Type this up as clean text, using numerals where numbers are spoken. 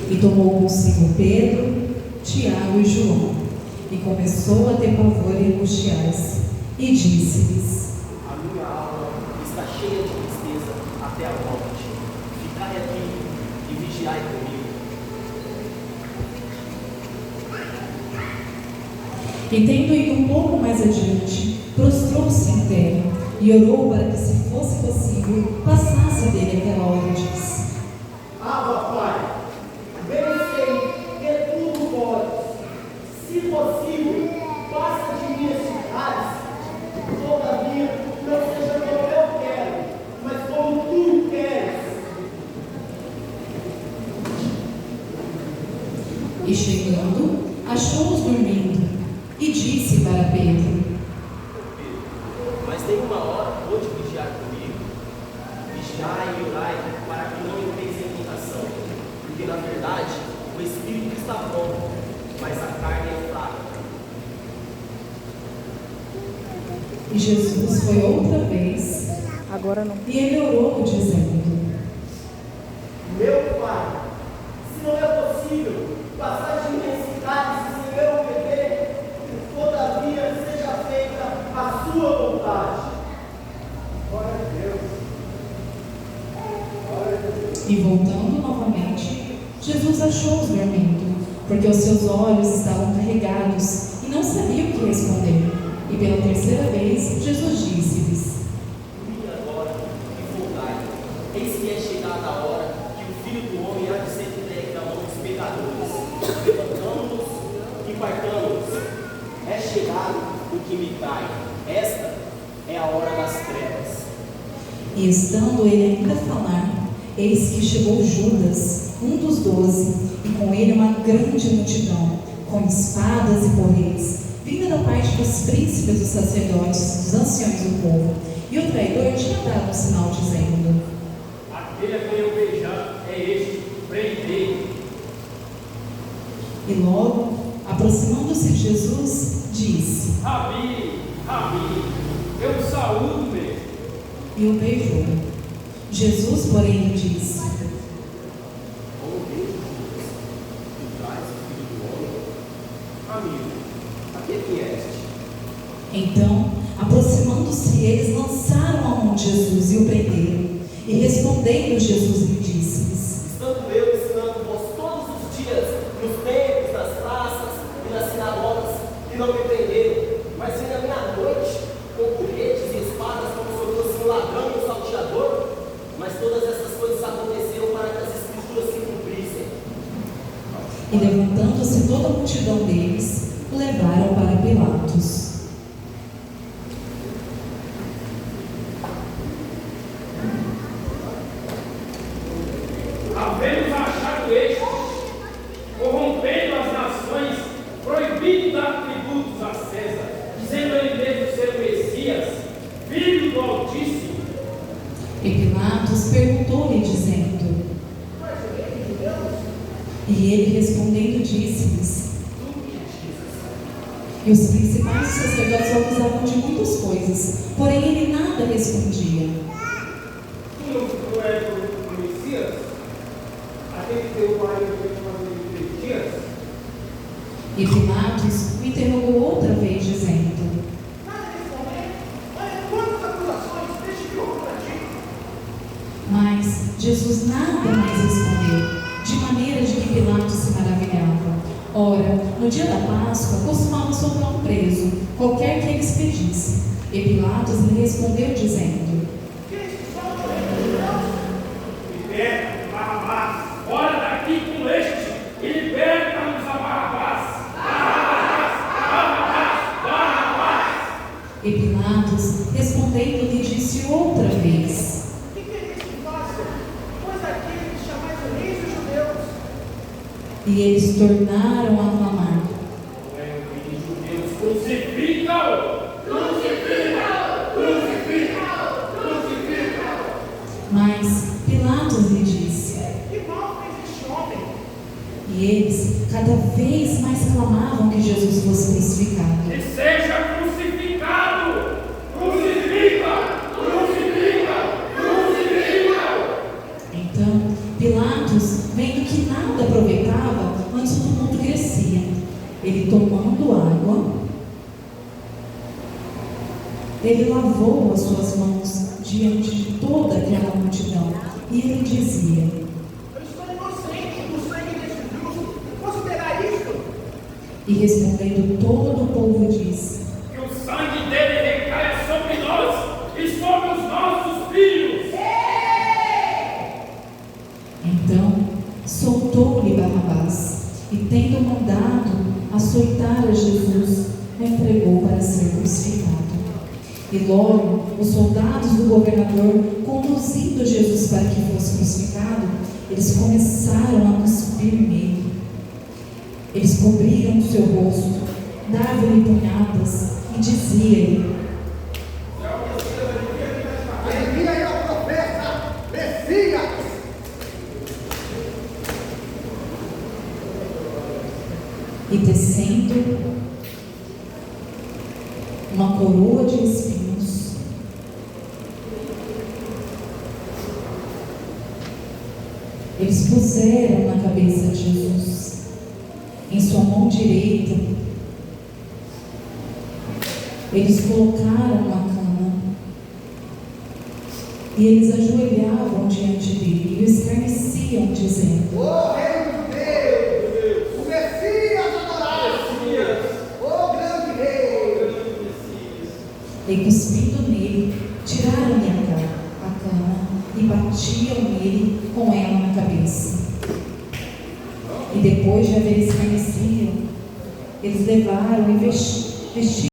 E tomou consigo Pedro, Tiago e João, e começou a ter pavor e angustiar-se, e disse-lhes: A minha alma está cheia de tristeza até a morte. Ficai aqui e vigiai comigo. E tendo ido um pouco mais adiante, prostrou-se em terra e orou para que, se fosse possível, passasse dele aquela hora, e disse: Abba, Pai, bem sei que tudo podes. Se possível, passa de mim esse cálice. Todavia, não seja como eu quero, mas como tu queres. E chegando, achou-os dormindo, e disse para Pedro: Mas nenhuma hora pôde vigiar comigo. Vigiai e orai para que não entreis em tentação. Porque na verdade o espírito está pronto, mas a carne é fraca. E Jesus foi outra vez, e ele orou, dizendo: Meu Pai, se não é possível passar de mim esse cálice sem eu beber, todavia seja feita a sua vontade. Glória a Deus. Glória a Deus. E voltando novamente, Jesus achou-os dormindo, porque os seus olhos estavam carregados e não sabia o que responder. E pela terceira vez, Jesus disse-lhes: Vinde agora e voltai. Eis que é chegada a hora que o Filho do Homem há de ser entregue na mão dos pecadores. Levantamo-nos e partamos. É chegado o que me trai. Esta é a hora das trevas. E estando ele ainda a falar, eis que chegou Judas, um dos 12, e com ele uma grande multidão, com espadas e porretes, vinda da parte dos príncipes dos sacerdotes, dos anciões do povo. E o traidor tinha dado um sinal, dizendo: Aquele a quem eu beijar é este, prendei. E logo, aproximando-se de Jesus, disse: Rabi, Rabi, eu saúdo mesmo. E o beijou. Jesus, porém, lhe disse: Como vejo Judas, tu traz o Filho do Homem? Amigo, a que vieste? Então, aproximando-se, eles lançaram a mão de Jesus e o prenderam. E respondendo, Jesus lhe disse-lhes: Estando eu ensinando-vos todos os dias nos templos, nas praças e nas sinagogas, e não me prenderam, mas vem à meia-noite com porretes e espadas como se eu fosse um ladrão e um salteador. Mas todas essas coisas aconteceram para que as escrituras se cumprissem. E levantando-se toda a multidão deles, o levaram para Pilatos. Havemos achado este, corrompendo as nações, proibido dar tributos a César, dizendo ele mesmo ser o Messias, filho do Altíssimo. E Pilatos perguntou-lhe, dizendo: Mas o rei dos judeus? E ele respondendo disse-lhes. E os principais sacerdotes o acusavam de muitas coisas, porém ele nada respondia. Tu não és o Messias? Aquele que teu pai veio fazer em 3 dias? E Pilatos o interrogou outra vez, dizendo: Nada responder? Olha quantas acusações deixe que eu para ti. Mas Jesus nada mais respondeu, de maneira de que Pilatos se maravilhava. Ora, no dia da Páscoa, costumava soltar um preso, qualquer que eles pedissem. E Pilatos lhe respondeu, dizendo: Queres que fale o rei dos judeus? Liberta, Barrabás, fora daqui com este, e liberta-nos a Barrabás. Barrabás, Barrabás. E Pilatos, respondendo, lhe disse outra vez. Que queres que faça? Pois aquele que chamais o rei dos judeus. E eles tornaram a clamar. Não é o rei dos judeus, crucifica-o! Mas Pilatos lhe disse. Que mal fez este homem? E eles cada vez mais clamavam que Jesus fosse crucificado. Que seja crucificado! Crucifica! Crucifica! Crucifica! Então Pilatos, vendo que nada aproveitava, ele, tomando água, ele lavou as suas mãos diante de toda aquela multidão. E ele dizia: Eu estou inocente do sangue deste justo. Posso pegar isto? E respondendo todo o povo disse: Que o sangue dele recaia sobre nós e sobre os nossos filhos. Então soltou-lhe Barrabás, e tendo mandado açoitar a Jesus, o entregou para ser crucificado. E logo os soldados do governador, conduzindo Jesus para que fosse crucificado, eles começaram a cuspir nele. Eles cobriram o seu rosto, davam-lhe punhadas e diziam-lhe: Envia aí o profeta, Messias! E tecendo uma coroa de espinhos, eles puseram na cabeça de Jesus. Em sua mão direita, eles colocaram uma cana, e eles ajoelhavam diante dele e o escarneciam, dizendo: Ô Rei dos Judeus, o Messias adorado, ô grande Rei! E cuspindo nele, tiraram-lhe a cana e batiam nele com ela na cabeça. E depois de haver escarnecido, eles levaram e vestiram